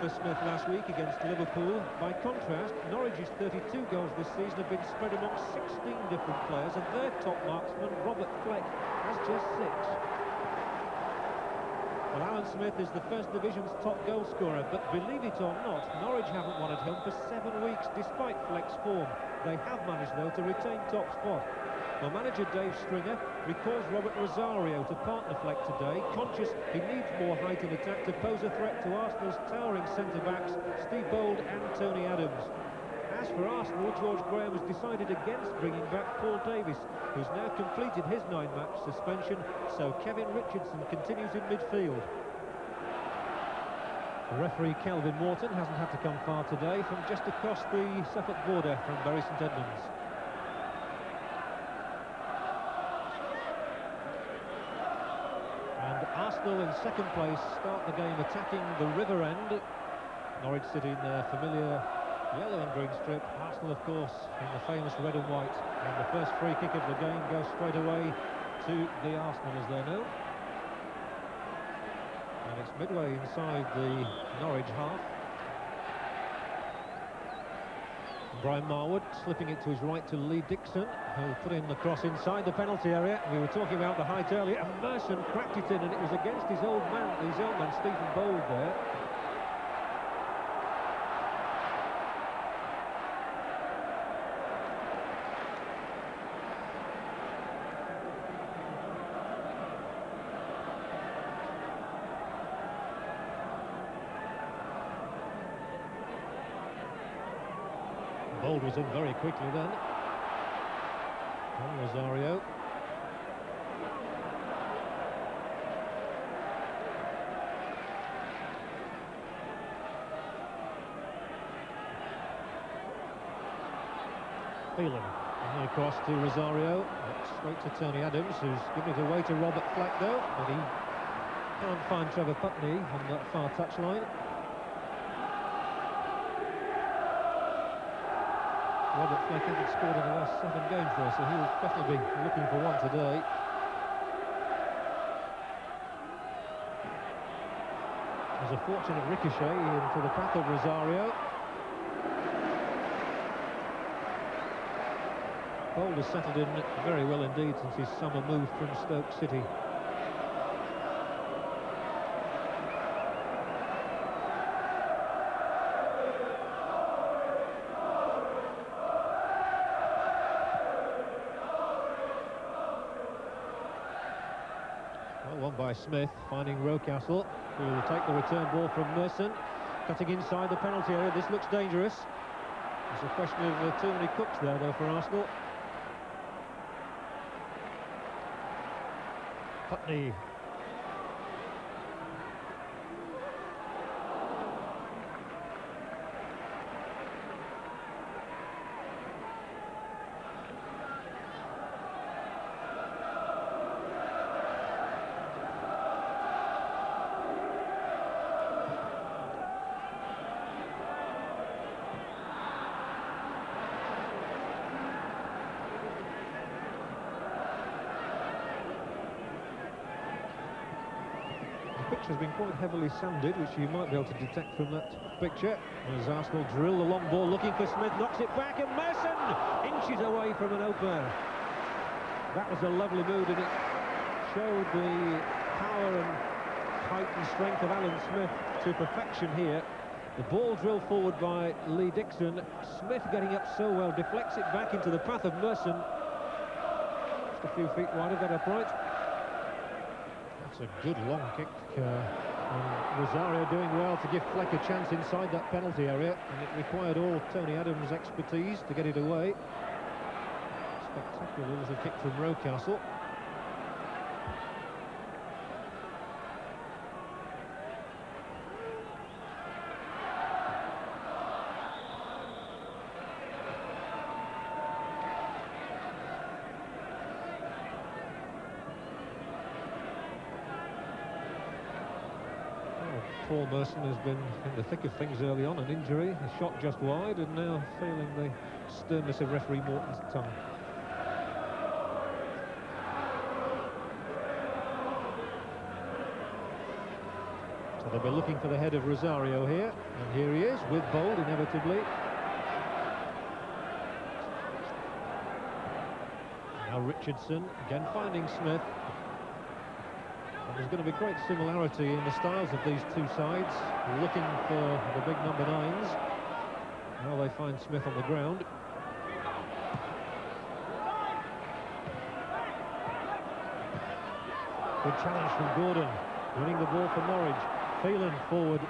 for Smith last week against Liverpool. By contrast, Norwich's 32 goals this season have been spread among 16 different players, and their top marksman, Robert Fleck, has just 6. Well, Alan Smith is the First Division's top goal scorer, but believe it or not, Norwich haven't won at home for 7 weeks, despite Fleck's form. They have managed, though, to retain top spot. Well, manager Dave Stringer recalls Robert Rosario to partner Fleck today, conscious he needs more height in attack to pose a threat to Arsenal's towering centre-backs, Steve Bold and Tony Adams. As for Arsenal, George Graham has decided against bringing back Paul Davis, who's now completed his 9-match suspension, so Kevin Richardson continues in midfield. The referee Kelvin Morton hasn't had to come far today from just across the Suffolk border from Bury St Edmunds. And Arsenal in second place start the game attacking the river end. Norwich City in their familiar yellow and green strip. Arsenal, of course, in the famous red and white. And the first free kick of the game goes straight away to the Arsenal, as they're known. And it's midway inside the Norwich half. Brian Marwood slipping it to his right to Lee Dixon, who put in the cross inside the penalty area. We were talking about the height earlier, and Merson cracked it in, and it was against his old man Stephen Bold there. Bold was in very quickly then. And Rosario. Phelan. And across to Rosario. Straight to Tony Adams, who's given it away to Robert Fleck though. But he can't find Trevor Putney on that far touchline. Robert Fleck hasn't scored in the last 7 games there, so he will definitely be looking for one today. There's a fortunate ricochet into the path of Rosario. Bold has settled in very well indeed since his summer move from Stoke City. One by Smith, finding Rocastle, who will take the return ball from Merson, cutting inside the penalty area. This looks dangerous. It's a question of too many cooks there, though, for Arsenal. Putney. The pitch has been quite heavily sanded, which you might be able to detect from that picture. As Arsenal drill the long ball, looking for Smith, knocks it back, and Merson inches away from an opener. That was a lovely move, and it showed the power and height and strength of Alan Smith to perfection here. The ball drilled forward by Lee Dixon. Smith getting up so well, deflects it back into the path of Merson. Just a few feet wide of that upright. That's a good long kick. And Rosario doing well to give Fleck a chance inside that penalty area, and it required all Tony Adams' expertise to get it away. Spectacular little kick from Rocastle. Paul Merson has been in the thick of things early on, an injury, a shot just wide, and now feeling the sternness of referee Morton's tongue. They'll be looking for the head of Rosario here, and here he is with Bold inevitably. Now Richardson again finding Smith. And there's going to be great similarity in the styles of these two sides, looking for the big number 9s. Now they find Smith on the ground. Good challenge from Gordon, winning the ball for Norwich. Phelan forward.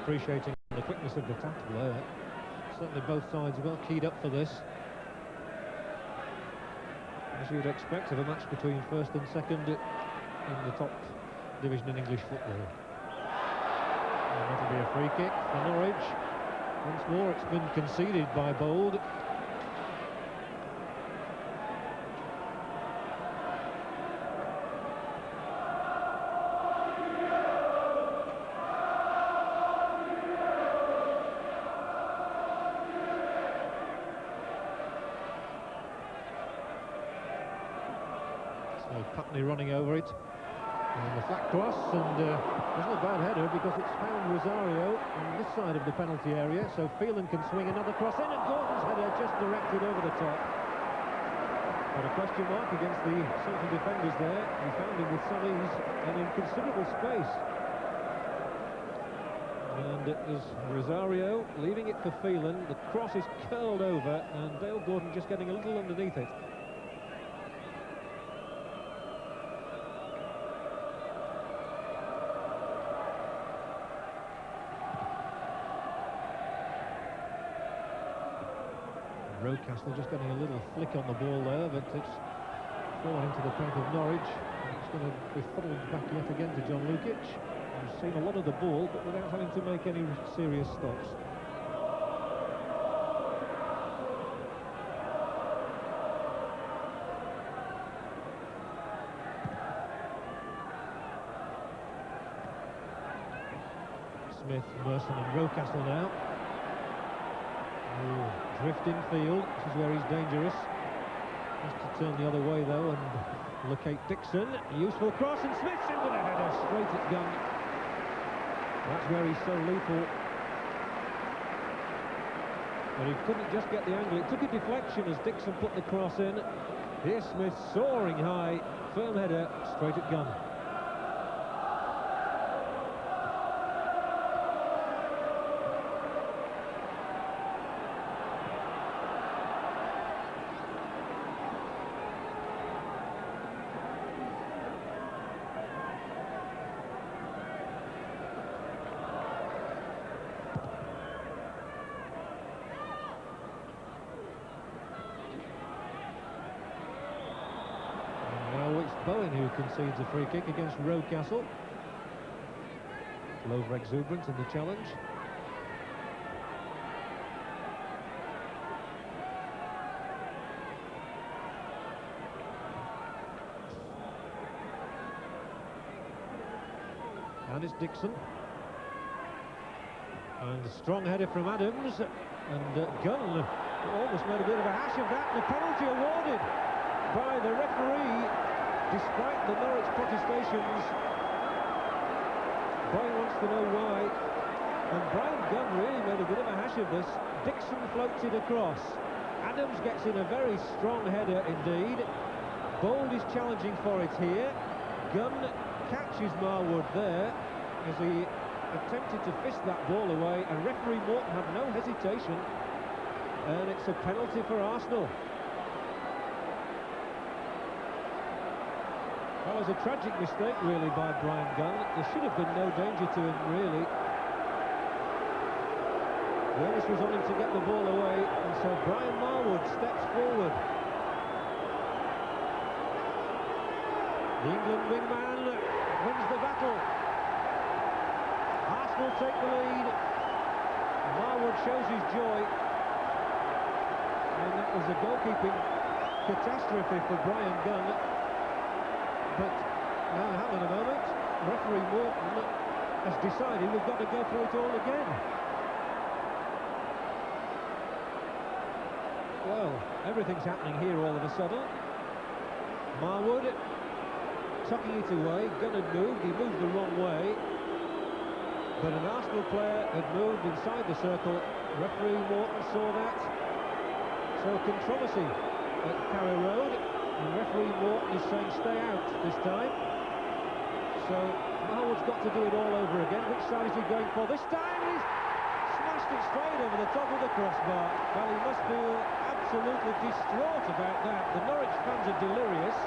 Appreciating the quickness of the tackle there. Certainly both sides well keyed up for this, as you'd expect of a match between first and second in the top division in English football. And that'll be a free kick for Norwich. Once more it's been conceded by Bold. Putney running over it, and the flat cross, and it's not a bad header because it's found Rosario on this side of the penalty area, so Phelan can swing another cross in, and Gordon's header just directed over the top. But a question mark against the central defenders there. He found him with some ease and in considerable space. And it is Rosario leaving it for Phelan. The cross is curled over, and Dale Gordon just getting a little underneath it. Rocastle just getting a little flick on the ball there, but it's fallen into the path of Norwich. It's going to be funneled back yet again to John Lukic, who's seen a lot of the ball, but without having to make any serious stops. Smith, Merson and Rocastle now. Drift in field, this is where he's dangerous. Has to turn the other way though and locate Dixon. A useful cross, and Smith's in with a header straight at gun. That's where he's so lethal. But he couldn't just get the angle, it took a deflection as Dixon put the cross in. Here's Smith soaring high, firm header straight at gun. Bowen who concedes a free kick against Rocastle. Over exuberant in the challenge. And it's Dixon. And a strong header from Adams. And Gunn almost made a bit of a hash of that. And a penalty awarded by the referee. Despite the Norwich protestations, Boy wants to know why, and Brian Gunn really made a bit of a hash of this. Dixon floats it across. Adams gets in a very strong header indeed. Bold is challenging for it here. Gunn catches Marwood there as he attempted to fist that ball away, and referee Morton had no hesitation, and it's a penalty for Arsenal. That was a tragic mistake, really, by Brian Gunn. There should have been no danger to him, really. The onus was on him to get the ball away, and so Brian Marwood steps forward. The England wingman wins the battle. Arsenal take the lead. Marwood shows his joy. And that was a goalkeeping catastrophe for Brian Gunn. But now, hang on a moment. referee Morton has decided we've got to go through it all again. Well, everything's happening here all of a sudden. Marwood tucking it away, Gunn had moved, he moved the wrong way, but an Arsenal player had moved inside the circle. Referee Morton saw that, so controversy at Carrow Road, and referee Morton is saying stay out this time. So Marwood's got to do it all over again. Which side is he going for this time? He's smashed it straight over the top of the crossbar. Well, he must feel absolutely distraught about that. The Norwich fans are delirious.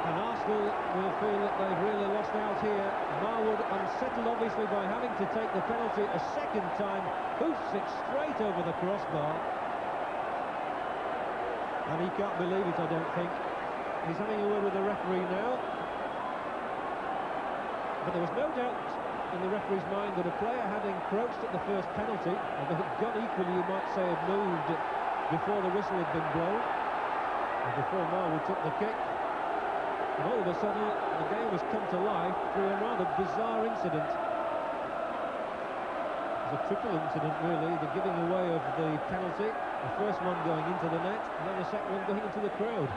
And Arsenal will feel that they've really lost out here. Marwood unsettled obviously by having to take the penalty a second time. Hoofs it straight over the crossbar. And he can't believe it, I don't think. He's having a word with the referee now. But there was no doubt in the referee's mind that a player had encroached at the first penalty, although Gunn equally, you might say, had moved before the whistle had been blown, and before Marwood took the kick. And all of a sudden, the game has come to life through a rather bizarre incident. It was a triple incident, really, the giving away of the penalty, the first one going into the net, and then the second one going into the crowd.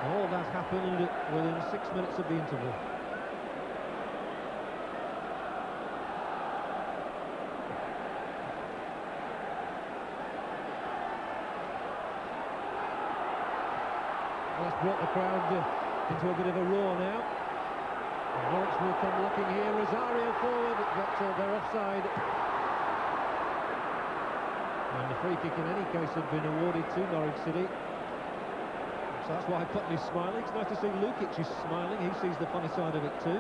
And all that happened within 6 minutes of the interval. That's brought the crowd into a bit of a roar now. And Norwich will come looking here. Rosario forward, but they're offside. And the free kick in any case had been awarded to Norwich City. So that's why Putney's smiling. It's nice to see Lukic is smiling. He sees the funny side of it too.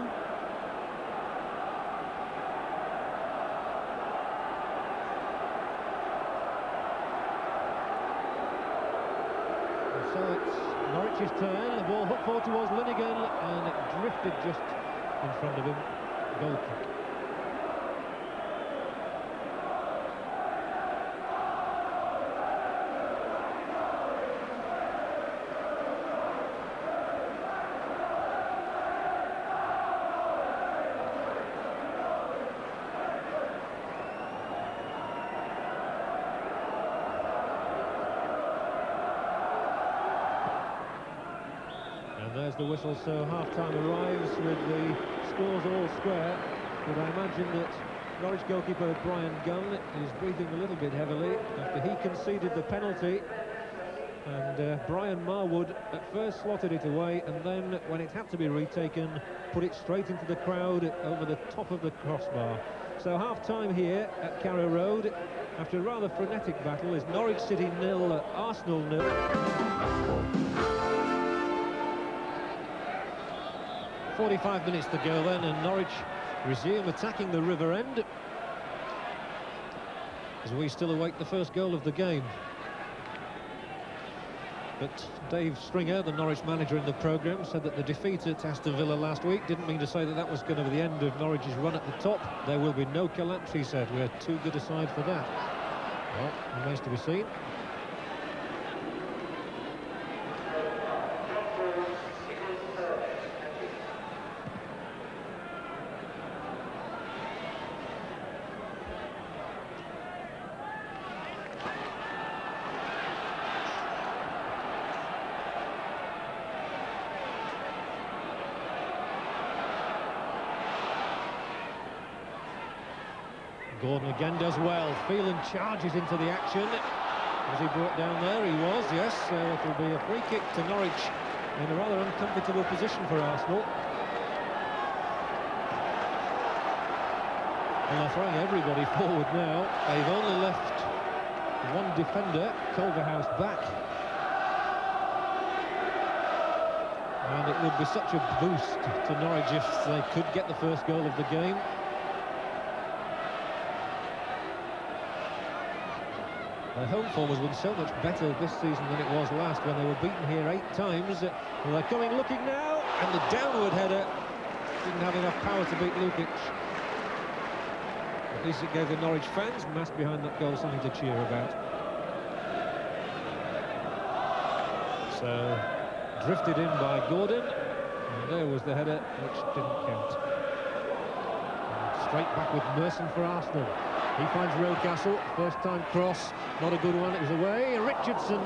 So it's Norwich's turn, the ball hooked forward towards Linnigan, and it drifted just in front of him. Goal kick. There's the whistle, so half-time arrives with the scores all square. But I imagine that Norwich goalkeeper Brian Gunn is breathing a little bit heavily after he conceded the penalty. And Brian Marwood at first slotted it away, and then when it had to be retaken, put it straight into the crowd over the top of the crossbar. So half-time here at Carrow Road, after a rather frenetic battle, is Norwich City 0, Arsenal 0. 45 minutes to go then, and Norwich resume attacking the River End as we still await the first goal of the game. But Dave Stringer, the Norwich manager in the programme, said that the defeat at Aston Villa last week didn't mean to say that that was going to be the end of Norwich's run at the top. There will be no collapse, he said. We're too good a side for that. Well, remains to be seen. Gordon again does well. Phelan charges into the action. Was he brought down there? He was, yes. So it'll be a free kick to Norwich in a rather uncomfortable position for Arsenal. And they're throwing everybody forward now. They've only left one defender, Culverhouse, back. And it would be such a boost to Norwich if they could get the first goal of the game. Their home form has been so much better this season than it was last, when they were beaten here 8 times. Well, they're coming looking now, and the downward header didn't have enough power to beat Lukic. At least it gave the Norwich fans massed behind that goal something to cheer about. So Drifted in by Gordon, and there was the header, which didn't count. And straight back with Merson for Arsenal. He finds Rocastle, first time cross, not a good one, it was away. Richardson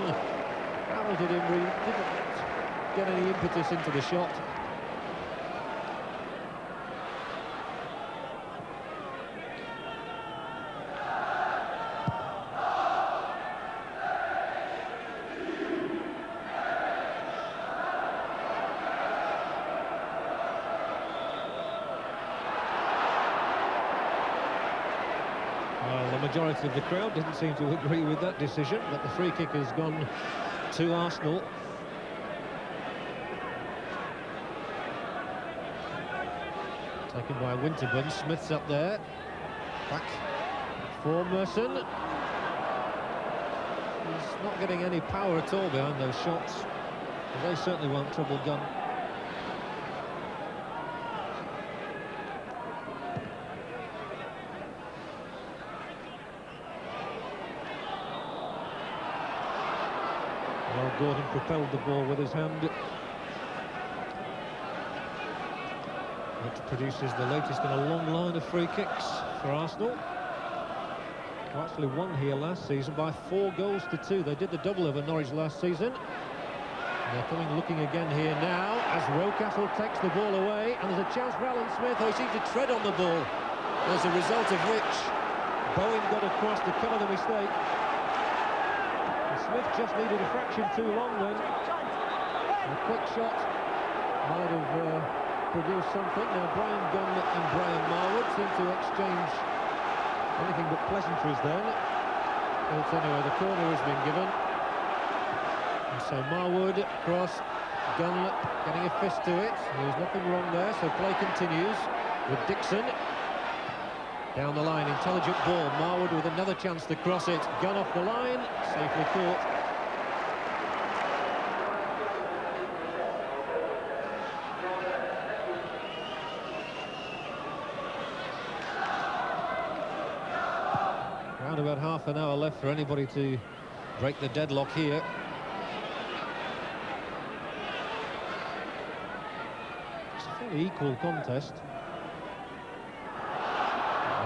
barreled it in, but he didn't get any impetus into the shot. Well, the majority of the crowd didn't seem to agree with that decision, but the free kick has gone to Arsenal. Taken by Winterburn. Smith's up there. Back for Merson. He's not getting any power at all behind those shots. But they certainly won't trouble Gunn. Well, Gordon propelled the ball with his hand, which produces the latest in a long line of free kicks for Arsenal, who actually won here last season by 4-2. They did the double over Norwich last season. And they're coming looking again here now as Rocastle takes the ball away, and there's a chance for Alan Smith, who seems to tread on the ball, as a result of which Bowen got across to cover the mistake. Smith just needed a fraction too long then. A quick shot might have produced something. Now Brian Gunn and Brian Marwood seem to exchange anything but pleasantries then. But anyway, the corner has been given. And so Marwood, cross, Gunn getting a fist to it. There's nothing wrong there, so play continues with Dixon. Down the line, intelligent ball. Marwood with another chance to cross it. Gunn off the line, safely caught. Around about half an hour left for anybody to break the deadlock here. It's a fairly equal contest.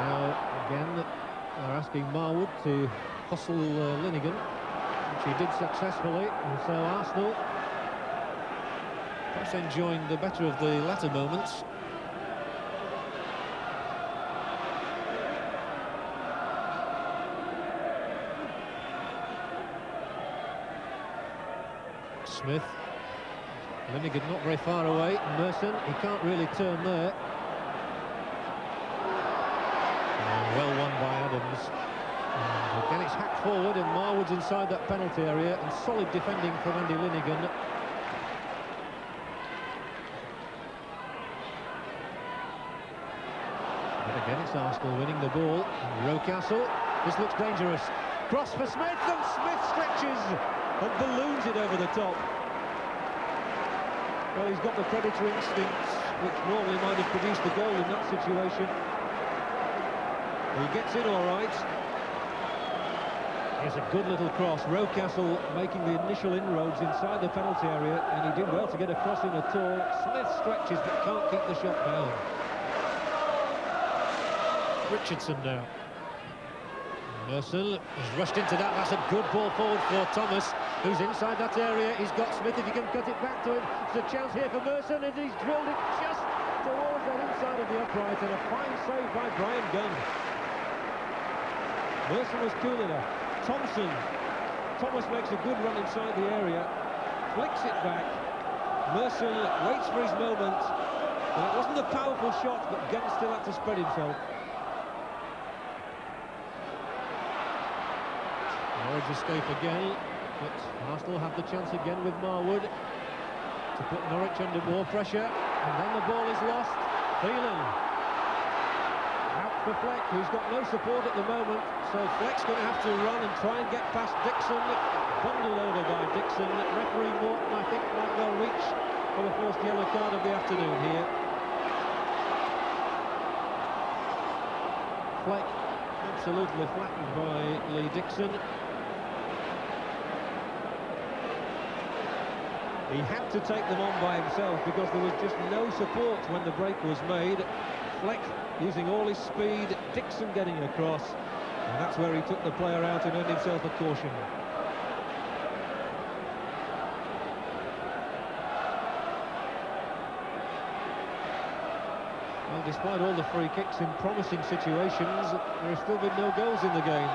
Now, again, they're asking Marwood to hustle Linnigan, which he did successfully, and so Arsenal perhaps enjoying the better of the latter moments. Smith, Linnigan not very far away, Merson, he can't really turn there. Well won by Adams. And again, it's hacked forward, and Marwood's inside that penalty area, and solid defending from Andy Linnigan. But again, it's Arsenal winning the ball. Rocastle, this looks dangerous. Cross for Smith, and Smith stretches and balloons it over the top. Well, he's got the predatory instincts, which normally might have produced the goal in that situation. He gets in all right. Here's a good little cross. Rocastle making the initial inroads inside the penalty area, and he did well to get across in at all. Smith stretches but can't keep the shot down. Richardson now. Merson has rushed into that. That's a good ball forward for Thomas, who's inside that area. He's got Smith if he can cut it back to him. There's a chance here for Merson, and he's drilled it just towards that inside of the upright, and a fine save by Brian Gunn. Merson was cool enough. Thomas makes a good run inside the area, flicks it back. Merson waits for his moment. And it wasn't a powerful shot, but Gunn still had to spread himself. Norwich escape again, but Arsenal have the chance again with Marwood to put Norwich under more pressure, and then the ball is lost. Phelan out for Fleck, who's got no support at the moment, so Fleck's going to have to run and try and get past Dixon. Bundled over by Dixon. Referee Morton, I think, might well reach for the first yellow card of the afternoon here. Fleck absolutely flattened by Lee Dixon. He had to take them on by himself because there was just no support when the break was made. Fleck using all his speed, Dixon getting across, and that's where he took the player out and earned himself a caution. Well, despite all the free kicks in promising situations, there have still been no goals in the game.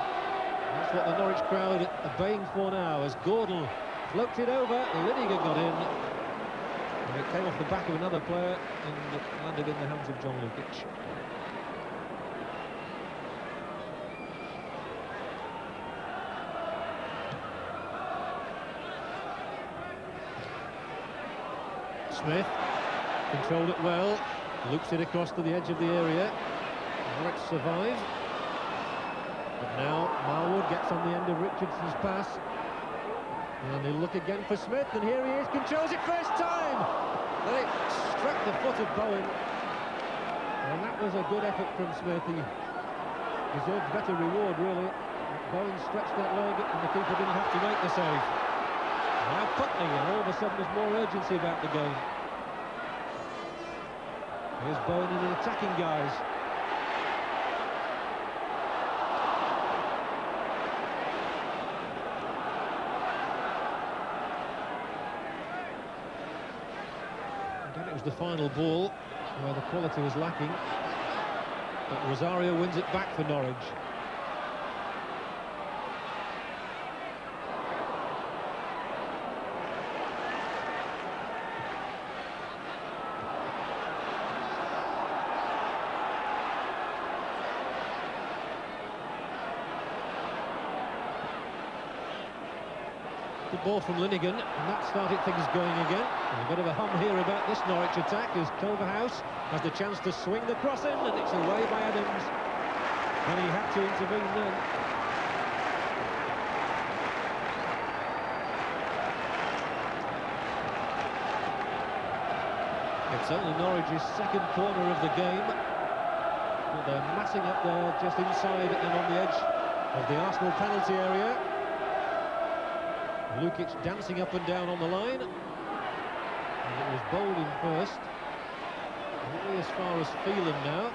That's what the Norwich crowd are baying for now, as Gordon floated over, Lineker got in, and it came off the back of another player and landed in the hands of John Lukic. Smith controlled it well, loops it across to the edge of the area. Norwich survive, but now Marwood gets on the end of Richardson's pass. And he'll look again for Smith, and here he is, controls it first time! Then it struck the foot of Bowen. And that was a good effort from Smith. He deserved better reward, really. Bowen stretched that leg, and the keeper didn't have to make the save. Now Putney, and all of a sudden there's more urgency about the game. Here's Bowen in an attacking guise. Again, it was the final ball where the quality was lacking, but Rosario wins it back for Norwich. Good ball from Linegan, and that started things going again. And a bit of a hum here about this Norwich attack as Culverhouse has the chance to swing the cross in, and it's away by Adams. And he had to intervene then. It's only Norwich's second corner of the game, but they're massing up there just inside and on the edge of the Arsenal penalty area. Lukic dancing up and down on the line. And it was bowled in first. Only as far as Phelan now.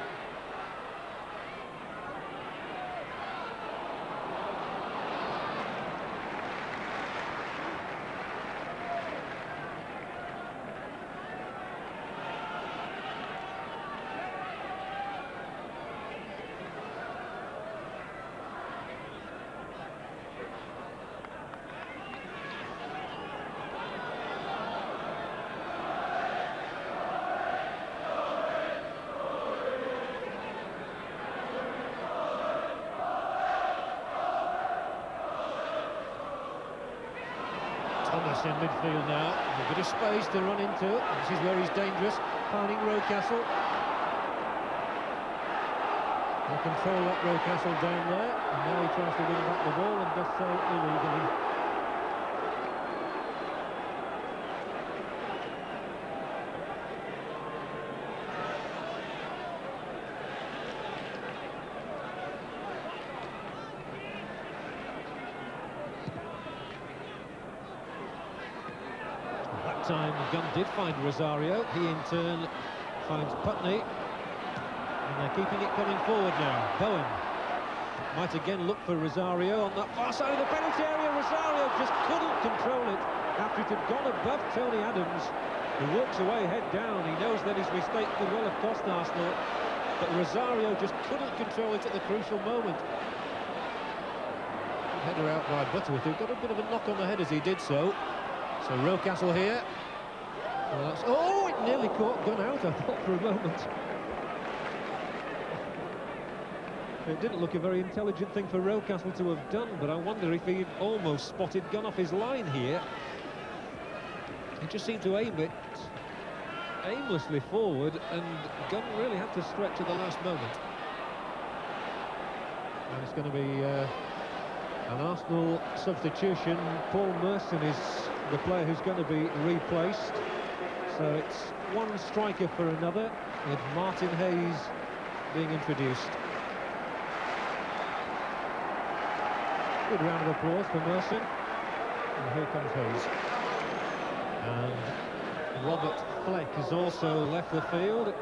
Thomas in midfield now, a bit of space to run into. This is where he's dangerous, finding Rocastle. He'll control that Rocastle down there, and now he tries to win back the ball and does so illegally. Time Gunn did find Rosario, he in turn finds Putney, and they're keeping it coming forward now. Bowen might again look for Rosario on that far side of the penalty area. Rosario just couldn't control it after it had gone above Tony Adams, who walks away head down. He knows that his mistake could well have cost Arsenal, but Rosario just couldn't control it at the crucial moment. Header out by Butterworth, who got a bit of a knock on the head as he did so. So Rocastle here. Well, oh, it nearly caught Gunn out, I thought, for a moment. It didn't look a very intelligent thing for Rocastle to have done, but I wonder if he'd almost spotted Gunn off his line here. He just seemed to aim it aimlessly forward, and Gunn really had to stretch at the last moment. And it's going to be an Arsenal substitution. Paul Merson is the player who's going to be replaced. So it's one striker for another, with Martin Hayes being introduced. Good round of applause for Merson. And here comes Hayes. And Robert Fleck has also left the field.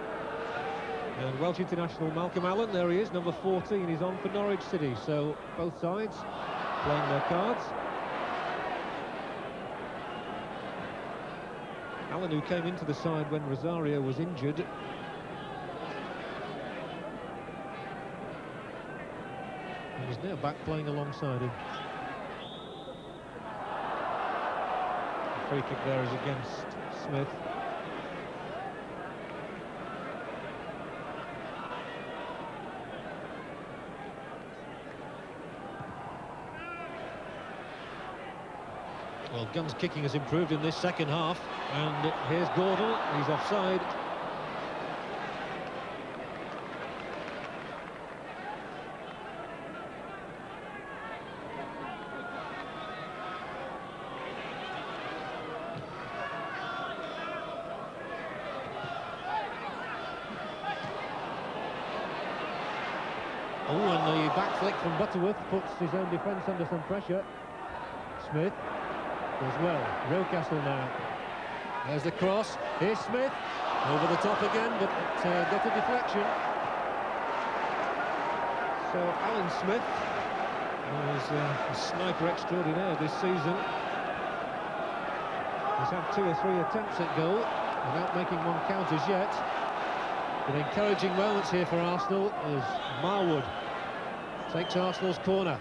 And Welsh international Malcolm Allen, there he is, number 14, he's on for Norwich City. So both sides playing their cards. Allen, who came into the side when Rosario was injured. And he's now back playing alongside him. The free kick there is against Smith. Well, Gunn's kicking has improved in this second half, and here's Gordon, he's offside. Oh, and the back flick from Butterworth puts his own defence under some pressure. Smith as well. Rocastle now. There's the cross. Here's Smith. Over the top again, but got a deflection. So Alan Smith is a sniper extraordinaire this season. He's had 2 or 3 attempts at goal without making one count as yet. But encouraging moments here for Arsenal as Marwood takes Arsenal's corner.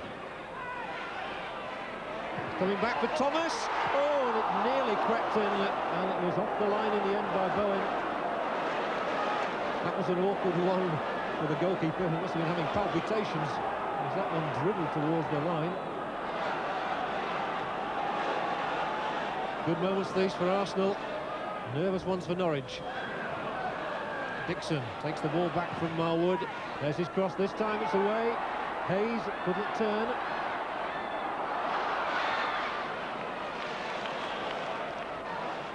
Coming back for Thomas. Oh, and it nearly crept in, and it was off the line in the end by Bowen. That was an awkward one for the goalkeeper. He must have been having palpitations as that one dribbled towards the line. Good moments these for Arsenal. Nervous ones for Norwich. Dixon takes the ball back from Marwood. There's his cross. This time it's away. Hayes couldn't turn.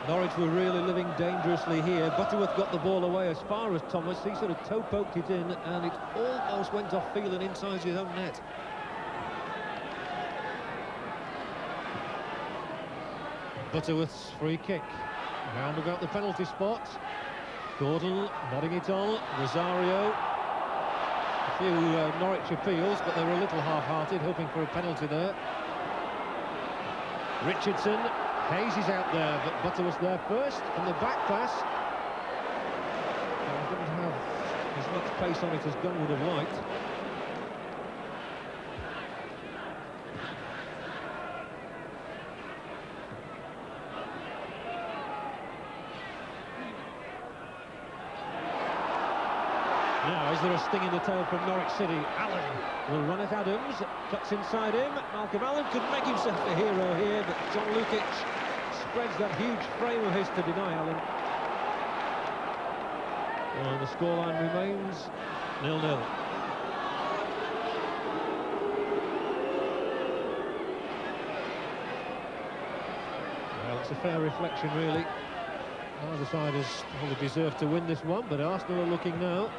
Norwich were really living dangerously here. Butterworth got the ball away as far as Thomas. He sort of toe-poked it in, and it almost went off field and inside his own net. Butterworth's free kick. Round about the penalty spot. Gordon nodding it on. Rosario. A few Norwich appeals, but they were a little half-hearted, hoping for a penalty there. Richardson. Hayes is out there, but Butterworth there first, and the back pass. Didn't have as much pace on it as Gunn would have liked. Now, is there a sting in the tail from Norwich City? Allen will run at Adams, cuts inside him. Malcolm Allen could make himself a hero here, but John Lukic spreads that huge frame of his to deny Allen. And the scoreline remains 0-0. Well, it's a fair reflection, really. Either side has probably deserved to win this one, but Arsenal are looking now.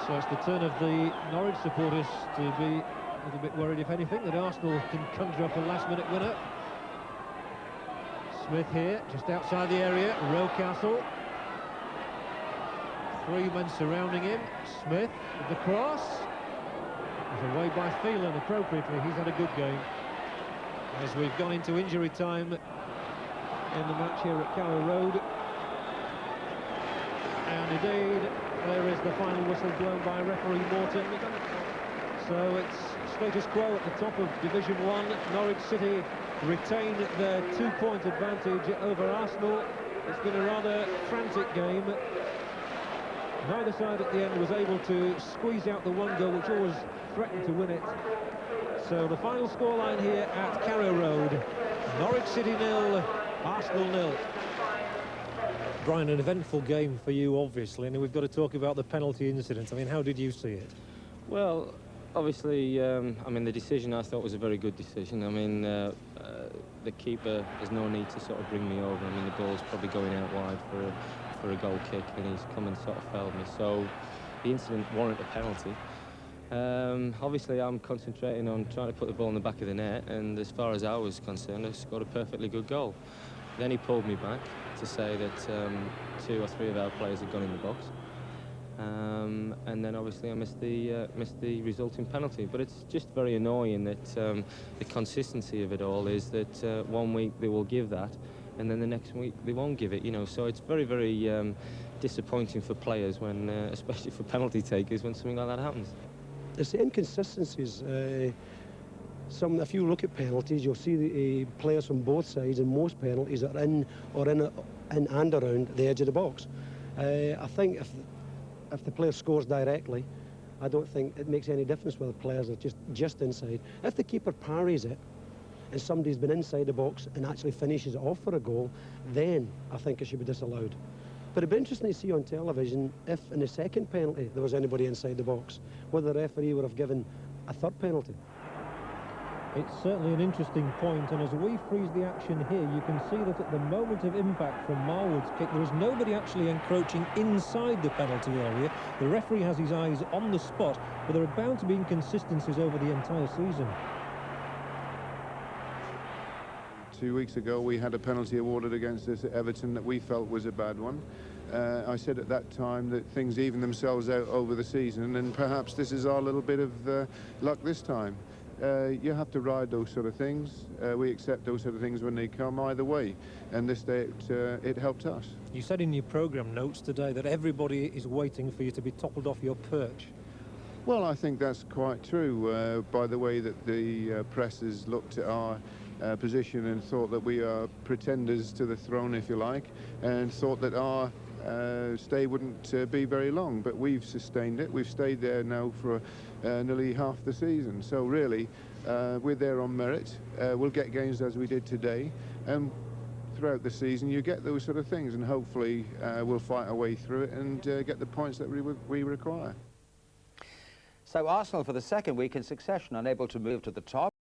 So it's the turn of the Norwich supporters to be a little bit worried, if anything, that Arsenal can conjure up a last-minute winner. Smith here, just outside the area. Rocastle. 3 men surrounding him. Smith with the cross. He's away by Phelan appropriately. He's had a good game. As we've gone into injury time in the match here at Carrow Road. And indeed, there is the final whistle blown by referee Morton. So it's status quo at the top of Division 1. Norwich City retain their 2-point advantage over Arsenal. It's been a rather frantic game. Neither side at the end was able to squeeze out the one goal, which always threatened to win it. So the final scoreline here at Carrow Road: Norwich City 0, Arsenal 0. Brian, an eventful game for you, obviously, and we've got to talk about the penalty incident. I mean, how did you see it? Well, obviously, I mean, the decision I thought was a very good decision. I mean, the keeper has no need to sort of bring me over. I mean, the ball's probably going out wide for a goal kick, and he's come and sort of felled me. So the incident warranted a penalty. Obviously, I'm concentrating on trying to put the ball in the back of the net, and as far as I was concerned, I scored a perfectly good goal. Then he pulled me back to say that 2 or 3 of our players had gone in the box. And then obviously I missed the resulting penalty. But it's just very annoying that the consistency of it all is that 1 week they will give that, and then the next week they won't give it. You know, so it's very, very disappointing for players when, especially for penalty takers, when something like that happens. It's the inconsistencies. If you look at penalties, you'll see the players from both sides, and most penalties are in and around the edge of the box. I think if the player scores directly, I don't think it makes any difference whether players are just inside. If the keeper parries it and somebody's been inside the box and actually finishes it off for a goal, then I think it should be disallowed. But it'd be interesting to see on television if in the second penalty there was anybody inside the box, whether the referee would have given a third penalty. It's certainly an interesting point, and as we freeze the action here, you can see that at the moment of impact from Marwood's kick, there is nobody actually encroaching inside the penalty area. The referee has his eyes on the spot, but there are bound to be inconsistencies over the entire season. 2 weeks ago, we had a penalty awarded against us at Everton that we felt was a bad one. I said at that time that things even themselves out over the season, and perhaps this is our little bit of luck this time. You have to ride those sort of things. We accept those sort of things when they come either way, and this day it helped us. You said in your programme notes today that everybody is waiting for you to be toppled off your perch. Well, I think that's quite true, by the way that the press has looked at our position and thought that we are pretenders to the throne, if you like, and thought that our stay wouldn't be very long, but we've sustained it. We've stayed there now for nearly half the season, so really we're there on merit. We'll get games as we did today, and throughout the season you get those sort of things, and hopefully we'll fight our way through it and get the points that we require. So Arsenal for the second week in succession unable to move to the top.